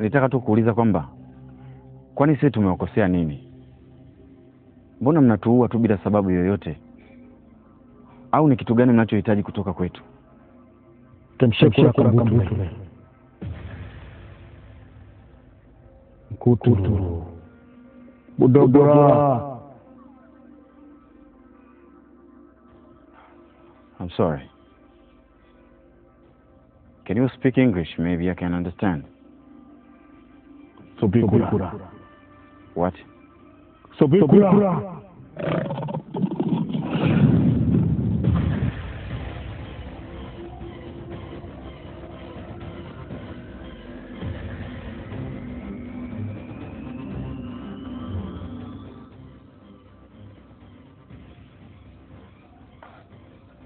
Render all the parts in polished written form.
Nilitaka tu kuuliza kwamba kwani sisi tumewakosea nini? Mbona mnatuua tu bila sababu yoyote? Au ni kitu gani mnachohitaji kutoka kwetu? Tumshukuru kwa Kambutu. Mkutu. Budobora. I'm sorry. Can you speak English? Maybe I can understand. Sobikura. What? Sobikura.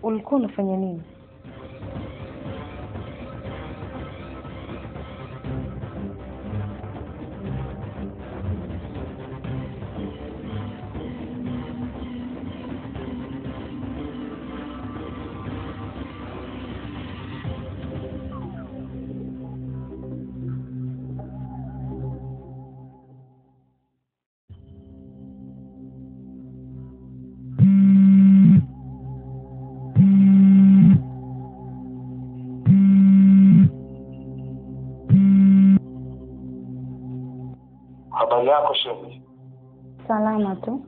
Ulikuwa unafanya nini? Habari yako shemeji? Salama tu.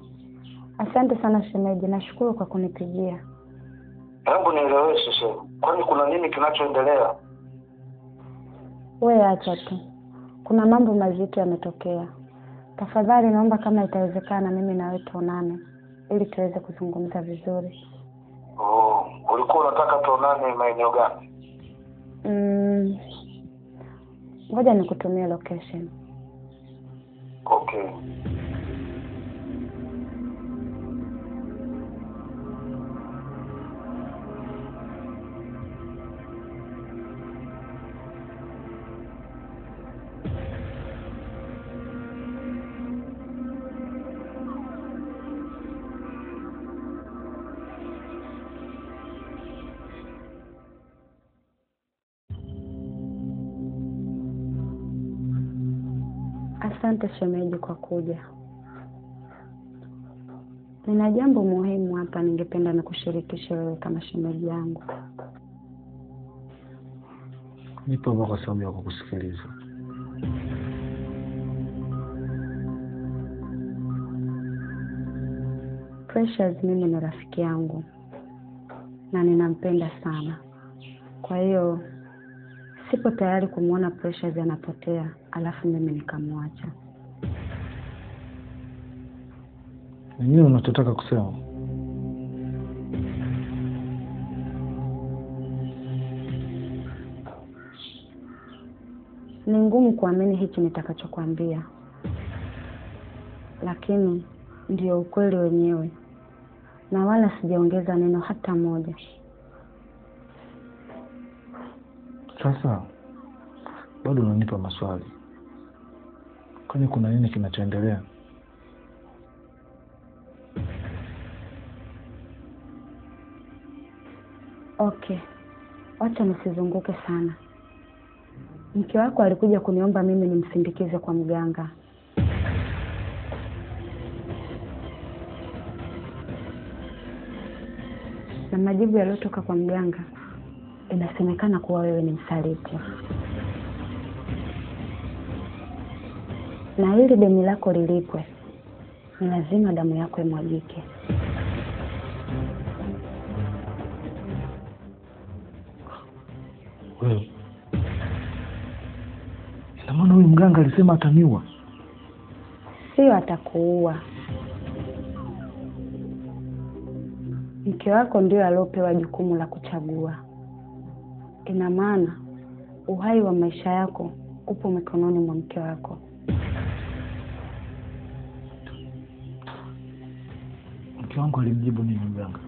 Asante sana shemeji, nashukuru kwa kunipigia. Hebu nieleweshe shemeji. Kwani kuna nini kinachoendelea? Wewe acha tu. Kuna mambo mazito yametokea. Tafadhali naomba kama itawezekana mimi na wewe tuonane ili tuweze kuzungumza vizuri. Ulikuwa unataka tuonane maeneo gani? Ngoja nikutumie location. Okay. Asante shemeji kwa kuja. Nina jambo muhimu hapa ningependa nikushirikishe wewe kama shemeji yangu. Nipo hapa kwa sababu ya kukusikiliza. Precious mimi ni rafiki yangu na ninampenda sana. Kwa hiyo sipo tayari kumuona Precious anapotea alafu mimi nikamwacha. Nini unachotaka kusema? Ni ngumu kuamini hichi nitakachokuambia, lakini ndio ukweli wenyewe, na wala sijaongeza neno hata moja. Sasa bado unanipa maswali. Kwani kuna nini kinachoendelea? Okay, wacha nisizunguke sana. Mke wako alikuja kuniomba mimi nimsindikize kwa mganga. Na majibu yaliyotoka kwa mganga inasemekana kuwa wewe ni msaliti. Na ili deni lako lilipwe, ni lazima damu yako imwagike. Wewe. Ina maana huyu mganga alisema ataniua? Sio atakuua. Mke wako ndio aliopewa jukumu la kuchagua. Ina maana uhai wa maisha yako upo mikononi mwa mke wako. Mke wangu alimjibu nini mganga?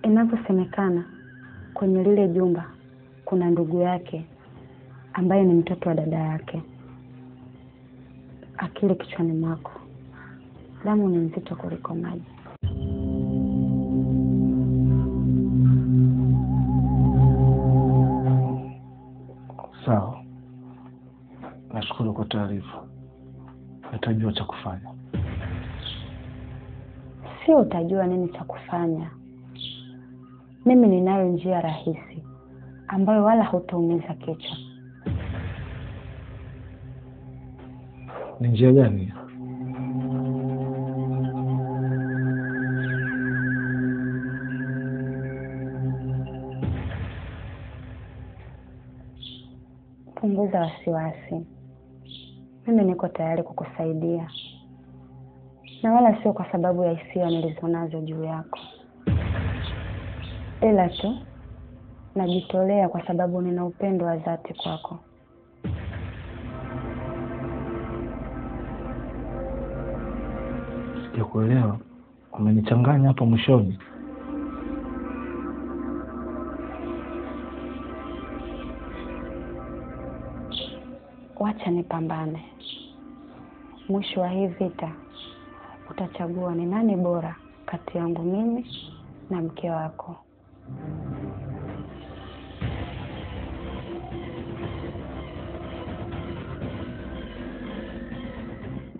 Inavyosemekana kwenye lile jumba kuna ndugu yake ambaye ni mtoto wa dada yake. Akili kichwani mwako. damu ni nzito kuliko maji. Sawa, nashukuru kwa taarifa. Nitajua cha kufanya. Sio utajua nini cha kufanya. Mimi ninayo njia rahisi ambayo wala hutaumiza kichwa. Ni njia gani? Punguza wasiwasi. Mimi niko tayari kukusaidia. Na wala sio kwa sababu ya hisia nilizonazo juu yako. Ila tu najitolea kwa sababu nina upendo wa dhati kwako. Sijakuelewa. Umenichanganya hapo mwishoni. Wacha nipambane. Mwisho wa hii vita utachagua ni nani bora kati yangu mimi na mke wako.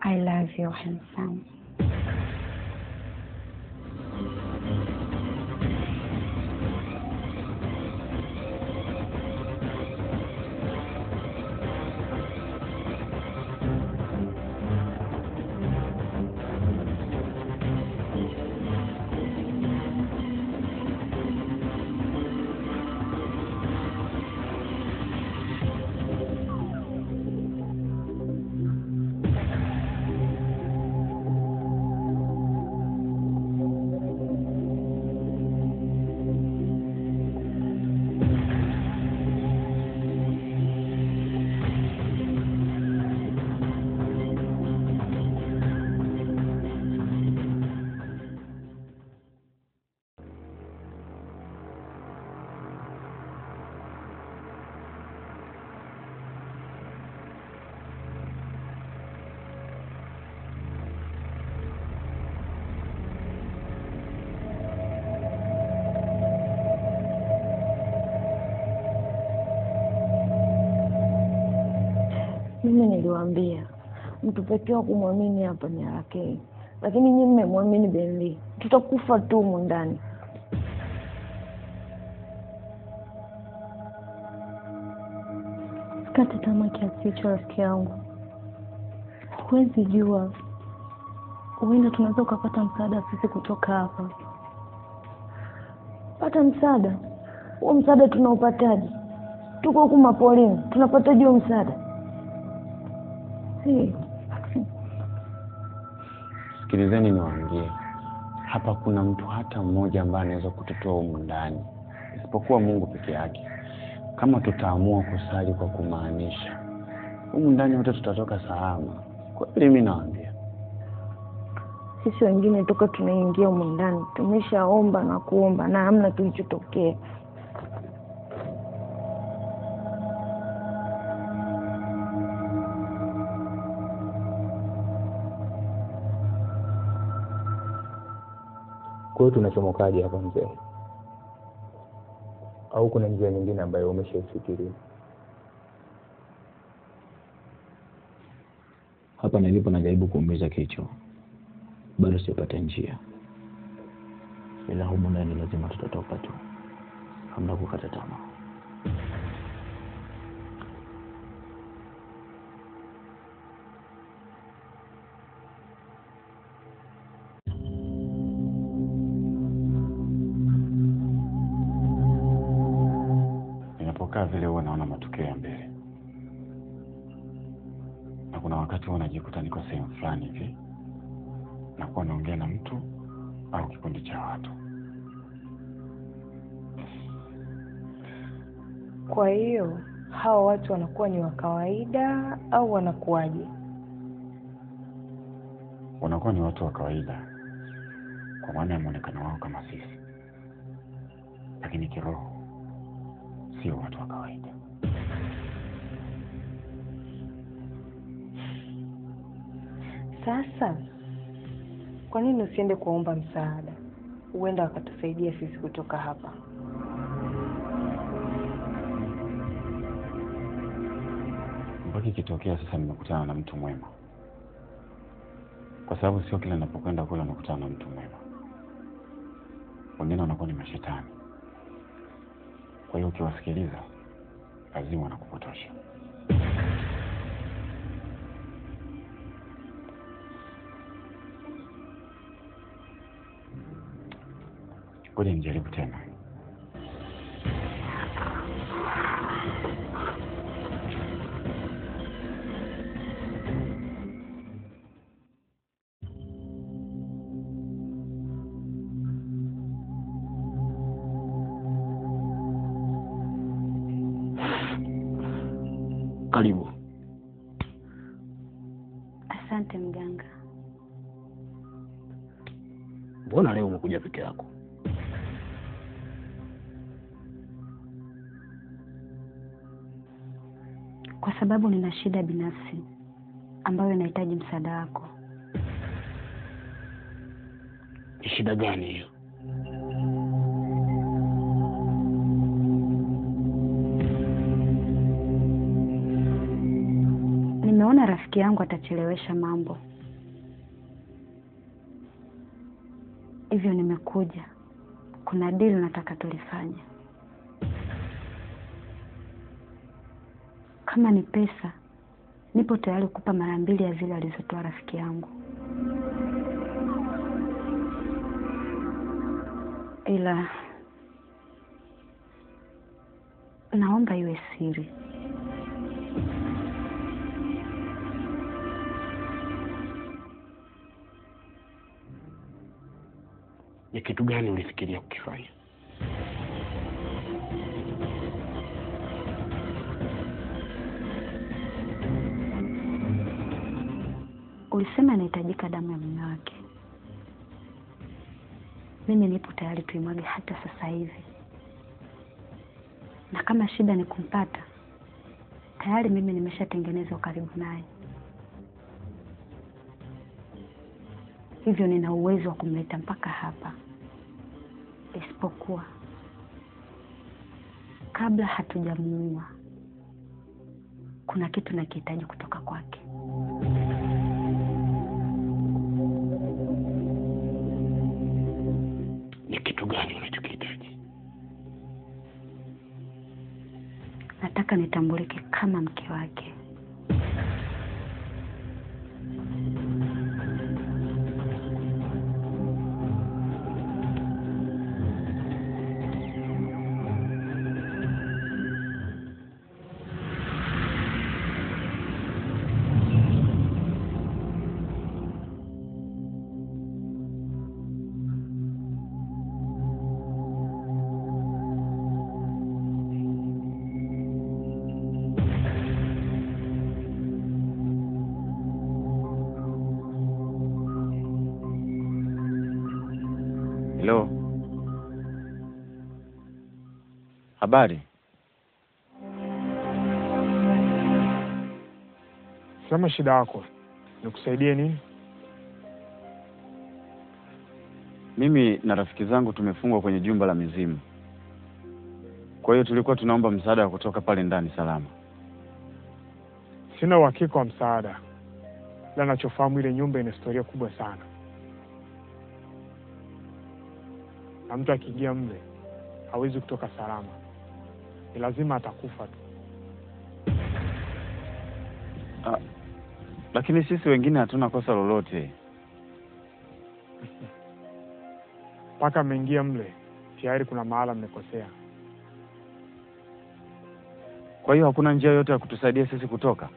I love you, handsome. Mimi niliwaambia mtu pekee wa kumwamini hapa ni Arakei, lakini nyinyi mmemwamini Benli. Tutakufa tu humu ndani. Sikate tamaa kiasi hicho, rafiki yangu. Huwezi jua, huenda tunaweza ukapata msaada sisi kutoka hapa. Pata msaada? Huo msaada tunaupataje? Tuko huku mapolini, tunapataje huo msaada? Sikilizeni niwaambie. Hapa kuna mtu hata mmoja ambaye anaweza kututoa humu ndani isipokuwa Mungu peke yake. Kama tutaamua kusali kwa kumaanisha, humu ndani wote tutatoka salama. Kwa hiyo mimi nawaambia, sisi wengine toka tunaingia humu ndani tumeshaomba na kuomba na hamna kilichotokea. Kwa hiyo tunachomokaje hapa mzee? Au kuna njia nyingine ambayo umeshaifikiria? Hapa nilipo najaribu kuumiza kichwa, bado sipata njia. Ila humu ndani lazima tutatoka tu, hamna kukata tamaa. Ninapokaa vile huwa naona matokeo ya mbele. Na kuna wakati huwa najikuta niko sehemu fulani hivi na kuwa naongea na mtu au kikundi cha watu. Kwa hiyo hao watu wanakuwa ni wa kawaida au wanakuwaje? Wanakuwa ni watu wa kawaida kwa maana ya muonekano wao kama sisi, lakini kiroho sio watu wa kawaida. Sasa Kwa nini usiende kuomba msaada? Huenda wakatusaidia sisi kutoka hapa. Mpaka ikitokea sasa nimekutana na mtu mwema. Kwa sababu sio kila ninapokwenda kule nakutana na mtu mwema. Wengine wanakuwa ni mashetani. Kwa hiyo ukiwasikiliza lazima wanakupotosha. Ngoja nijaribu tena. Karibu. Asante mganga. Mbona leo umekuja peke yako? Kwa sababu nina shida binafsi ambayo inahitaji msaada wako. Ni shida gani hiyo? Nimeona rafiki yangu atachelewesha mambo. Hivyo nimekuja. Kuna deal nataka tulifanye. Kama ni pesa, nipo tayari kukupa mara 2 ya zile alizotoa rafiki yangu. Ila naomba iwe siri. Ni kitu gani ulifikiria kukifanya? Ulisema inahitajika damu ya mume wake. Mimi nipo tayari tuimwage hata sasa hivi. Na kama shida ni kumpata, tayari mimi nimeshatengeneza ukaribu naye. Hivyo nina uwezo wa kumleta mpaka hapa. Isipokuwa kabla hatujamuua, kuna kitu nakihitaji kutoka kwake. Ni kitu gani unachokihitaji? Nataka nitambulike kama mke wake. Hello. Habari? Sema shida yako. Nikusaidie nini? Mimi na rafiki zangu tumefungwa kwenye jumba la mizimu. Kwa hiyo tulikuwa tunaomba msaada wa kutoka pale ndani salama. Sina uhakika wa msaada. Ila nachofahamu ile nyumba ina historia kubwa sana. Na mtu akiingia mle hawezi kutoka salama. Ni lazima atakufa tu. Lakini sisi wengine hatuna kosa lolote. Mpaka ameingia mle, tayari kuna mahala mmekosea. Kwa hiyo hakuna njia yote ya kutusaidia sisi kutoka?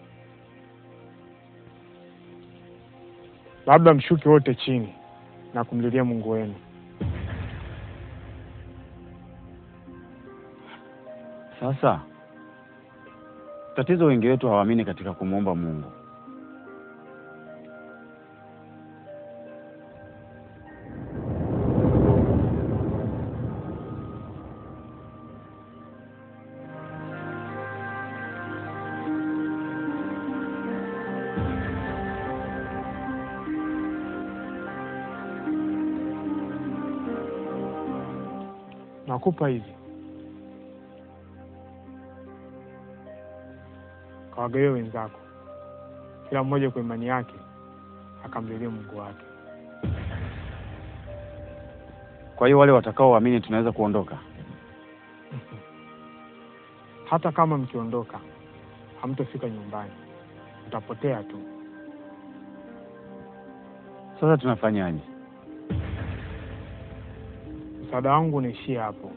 Labda mshuke wote chini na kumlilia Mungu wenu. Sasa tatizo wengi wetu hawaamini katika kumuomba Mungu. Nakupa hizi. Kawagawie wenzako, kila mmoja kwa imani yake akamlilie Mungu wake. Kwa hiyo wale watakaoamini tunaweza kuondoka? Hata kama mkiondoka, hamtofika nyumbani, mtapotea tu. Sasa tunafanyaje? Msaada wangu unaishia hapo.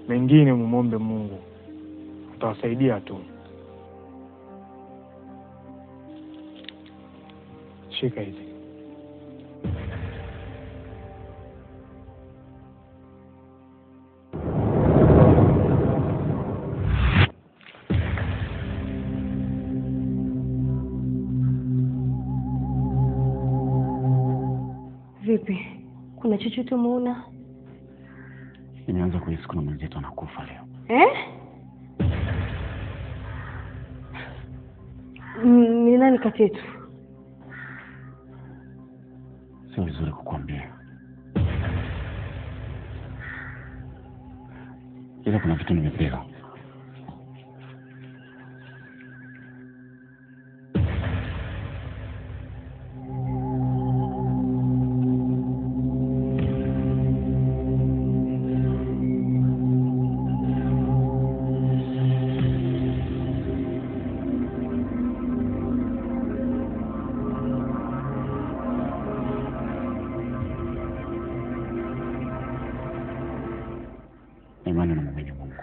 Mengine mumombe Mungu, atawasaidia tu. Shika hizi. Vipi? Kuna chochote umeona? Nimeanza kuhisi kuna mwenzetu anakufa leo. Ni nani kati yetu? Sio vizuri kukuambia. Ila kuna vitu nimepewa. Imani na Mwenyezi Mungu.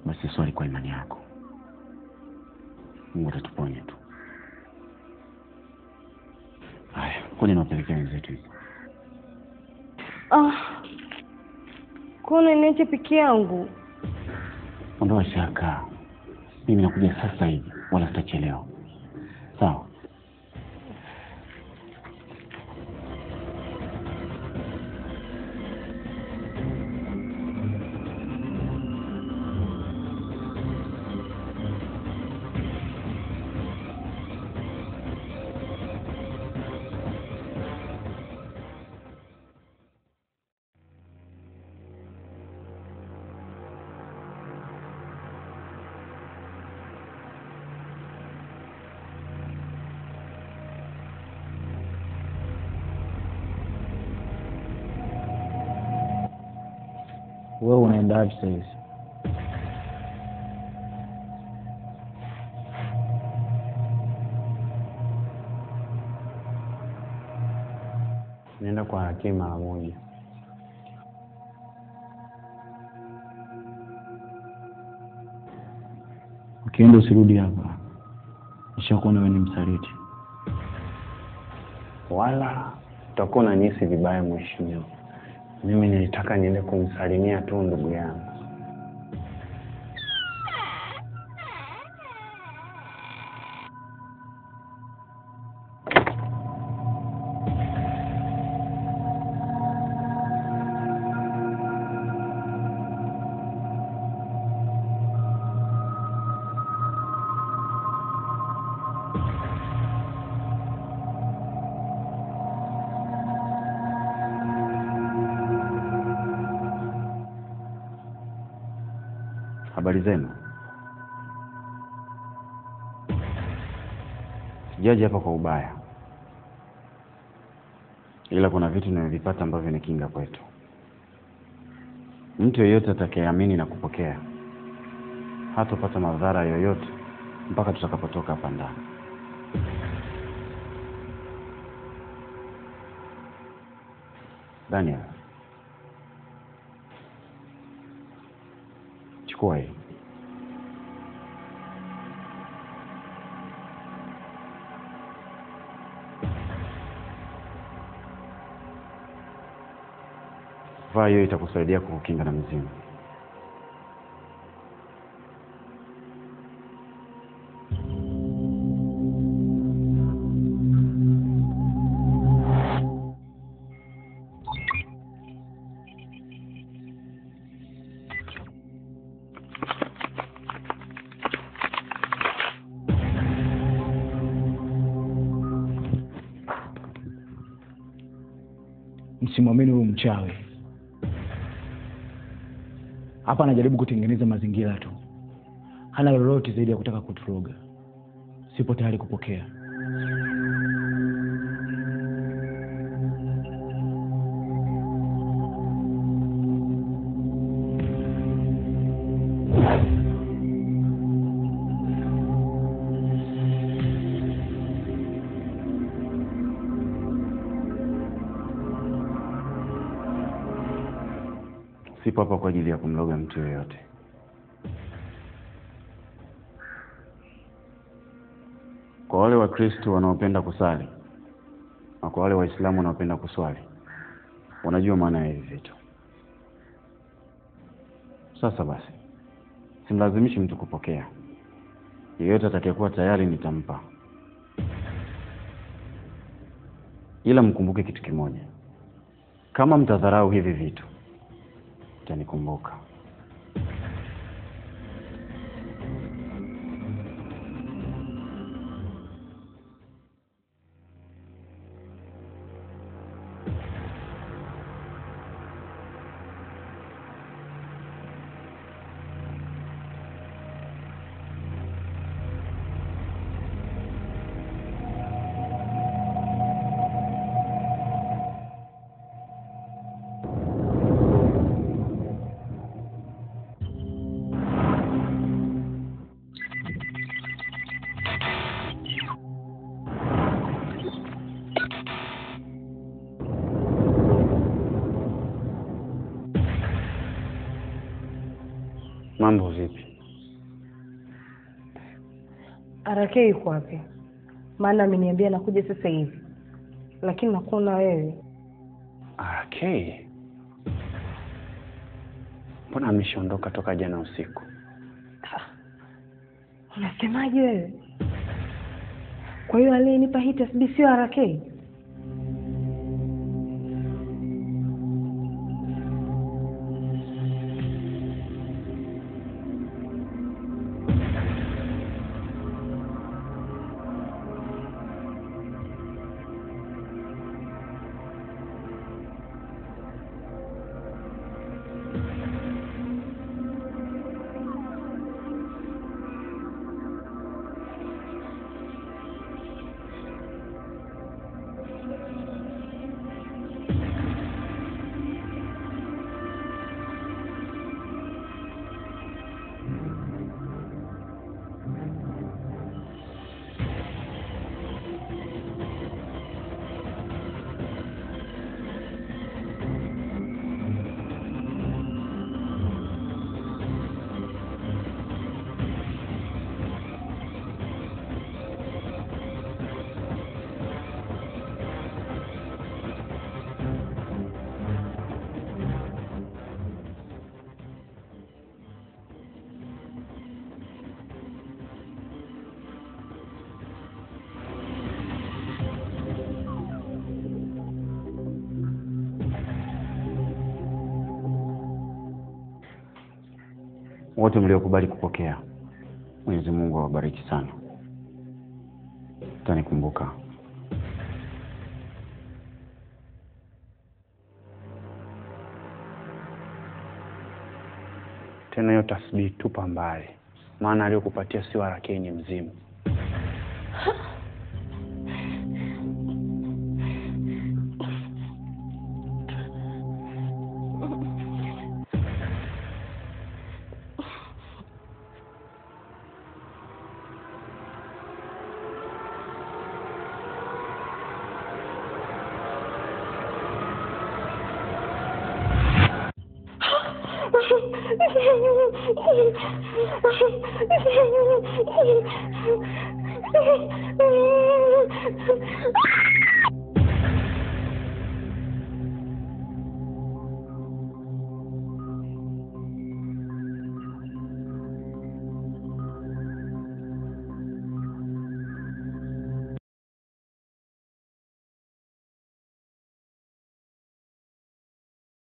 Basi swali kwa imani yako. Mungu atatuponya tu. Haya, kwani nawapelekea wenzetu hizo? Kuna niache peke yangu? Ondoa shaka. Mimi nakuja sasa hivi, wala sitachelewa. Sawa? Wewe unaenda wapi sasa hivi? Naenda kwa hakimu mara moja. Ukienda usirudi hapa. Nishakuona wewe ni msaliti. Wala utakuwa unanihisi vibaya mheshimiwa. Mimi nilitaka niende kumsalimia tu ndugu yangu. Habari zenu. Sijaje hapa kwa ubaya. Ila kuna vitu nimevipata ambavyo ni kinga kwetu. Mtu yeyote atakayeamini na kupokea hatapata madhara yoyote mpaka tutakapotoka hapa ndani. Daniel. Chukua hii. Vaa hiyo, itakusaidia kukukinga na mizimu. msimwamini huyu mchawi. Hapa anajaribu kutengeneza mazingira tu. Hana lolote zaidi ya kutaka kuturoga. Sipo tayari kupokea. Sipo hapa kwa ajili ya kumloga mtu yoyote. Kwa wale Wakristo wanaopenda kusali na kwa wale Waislamu wanaopenda kuswali, wanajua maana ya hivi vitu. Sasa basi, simlazimishi mtu kupokea. Yeyote atakayekuwa tayari nitampa. Ila mkumbuke kitu kimoja. Kama mtadharau hivi vitu, mtanikumbuka. Mambo vipi? RK yuko wapi? Maana ameniambia nakuja sasa hivi. Lakini nakuona wewe. RK? Mbona ameshaondoka toka jana usiku? Unasemaje wewe? Kwa hiyo aliyenipa hii tasbih sio RK? Wote mliokubali kupokea, Mwenyezi Mungu awabariki sana. Mtanikumbuka. Tena hiyo tasbih tupa mbali. Maana aliyokupatia si RK, ni mzimu. Ah!